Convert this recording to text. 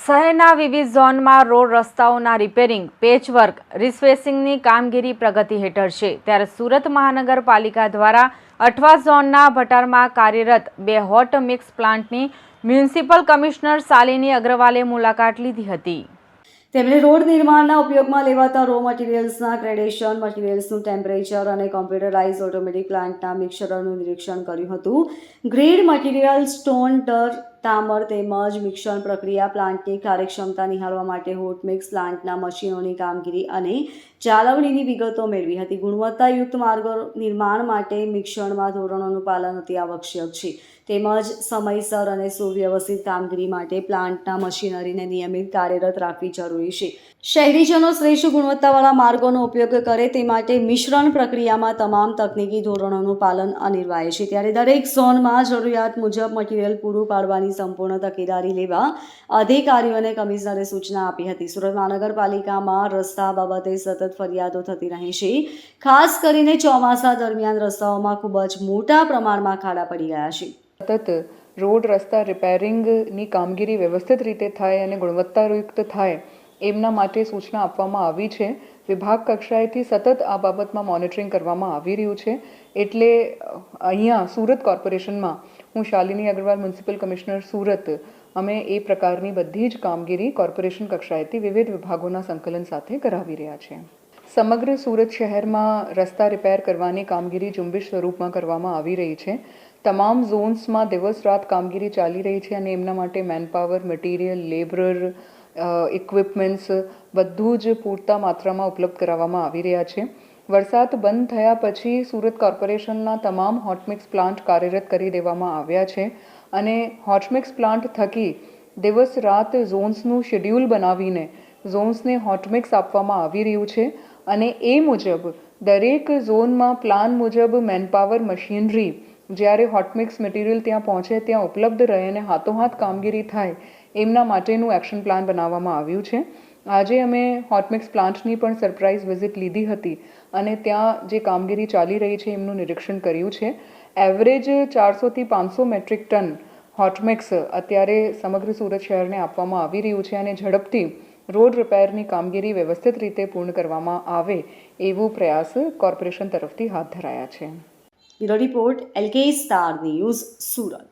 શહેરના વિવિધ ઝોનમાં રોડ રસ્તાઓના રિપેરિંગ, પેચવર્ક, રિસફેસિંગની કામગીરી પ્રગતિ હેઠળ છે. ત્યારે સુરત મહાનગરપાલિકા દ્વારા અઠવા ઝોનના ભટારમાં કાર્યરત 2 હોટ મિક્સ પ્લાન્ટની મ્યુનિસિપલ કમિશનર શાલિની અગ્રવાલે મુલાકાત લીધી હતી. તેમણે રોડ નિર્માણના ઉપયોગમાં લેવાતા રો મટીરિયલ્સના ગ્રેડેશન, મટીરિયલ્સનું ટેમ્પરેચર અને કોમ્પ્યુટરાઇઝ ઓટોમેટિક પ્લાન્ટના મિક્સરનું નિરીક્ષણ કર્યું હતું. ગ્રેડ મટીરિયલ, સ્ટોન, ટર, ટામર તેમજ મિક્સર પ્રક્રિયા પ્લાન્ટની કાર્યક્ષમતા નિહાળવા માટે હોટ મિક્સ પ્લાન્ટના મશીનોની કામગીરી અને જાળવણીની વિગતો મેળવી હતી. ગુણવત્તાયુક્ત માર્ગો નિર્માણ માટે મિક્સરમાં ધોરણોનું પાલન અતિ આવશ્યક છે. તેમજ સમયસર અને સુવ્યવસ્થિત કામગીરી માટે પ્લાન્ટના મશીનરીને નિયમિત કાર્યરત રાખવી જરૂરી છે. શહેરીજનો શ્રેષ્ઠ ગુણવત્તાવાળા માર્ગોનો ઉપયોગ કરે તે માટે મિશ્રણ પ્રક્રિયામાં તમામ તકનીકી ધોરણોનું પાલન અનિવાર્ય છે. ત્યારે દરેક ઝોનમાં જરૂરિયાત મુજબ મટીરિયલ પૂરું પાડવાની સંપૂર્ણ તકેદારી લેવા અધિકારીઓને કમિશનરે સૂચના આપી હતી. સુરત મહાનગરપાલિકામાં રસ્તા બાબતે સતત ફરિયાદો થતી રહે છે. ખાસ કરીને ચોમાસા દરમિયાન રસ્તાઓમાં ખૂબ જ મોટા પ્રમાણમાં ખાડા પડી ગયા છે. સતત રોડ રસ્તા રિપેરિંગની કામગીરી વ્યવસ્થિત રીતે થાય અને ગુણવત્તાયુક્ત થાય એમના માટે સૂચના આપવામાં આવી છે. વિભાગ કક્ષાએથી સતત આ બાબતમાં મોનિટરિંગ કરવામાં આવી રહ્યું છે. એટલે અહીંયા સુરત કોર્પોરેશનમાં હું શાલિની અગ્રવાલ મ્યુનિસિપલ કમિશનર સુરત અમે એ પ્રકારની બધી જ કામગીરી કોર્પોરેશન કક્ષાએથી વિવિધ વિભાગોના સંકલન સાથે કરાવી રહ્યા છે. સમગ્ર સુરત શહેરમાં રસ્તા રિપેર કરવાની કામગીરી ઝુંબેશ સ્વરૂપમાં કરવામાં આવી રહી છે. તમામ ઝોન્સમાં દિવસ રાત કામગીરી ચાલી રહી છે અને એમના માટે મેનપાવર, મટીરિયલ, લેબરર, ઇક્વિપમેન્ટ્સ બધું જ પૂરતા માત્રામાં ઉપલબ્ધ કરાવવામાં આવી રહ્યા છે. વરસાદ બંધ થયા પછી સુરત કોર્પોરેશનના તમામ હોટમિક્સ પ્લાન્ટ કાર્યરત કરી દેવામાં આવ્યા છે અને હોટમિક્સ પ્લાન્ટ થકી દિવસ રાત ઝોન્સનું શેડ્યુલ બનાવીને ઝોન્સને હોટમિક્સ આપવામાં આવી રહ્યું છે અને એ મુજબ દરેક ઝોનમાં પ્લાન મુજબ મેનપાવર, મશીનરી જ્યારે હોટમિક્સ મટીરિયલ ત્યાં પહોંચે ત્યાં ઉપલબ્ધ રહે અને હાથોહાથ કામગીરી થાય એમના માટેનું એક્શન પ્લાન બનાવવામાં આવ્યું છે. આજે અમે હોટમિક્સ પ્લાન્ટની પણ સરપ્રાઇઝ વિઝિટ લીધી હતી અને ત્યાં જે કામગીરી ચાલી રહી છે એમનું નિરીક્ષણ કર્યું છે. એવરેજ 400 થી 500 મેટ્રિક ટન હોટમિક્સ અત્યારે સમગ્ર સુરત શહેરને આપવામાં આવી રહ્યું છે અને ઝડપથી રોડ રિપેરની કામગીરી વ્યવસ્થિત રીતે પૂર્ણ કરવામાં આવે એવો પ્રયાસ કોર્પોરેશન તરફથી હાથ ધરાયા છે. Bureau report LK star news Surat.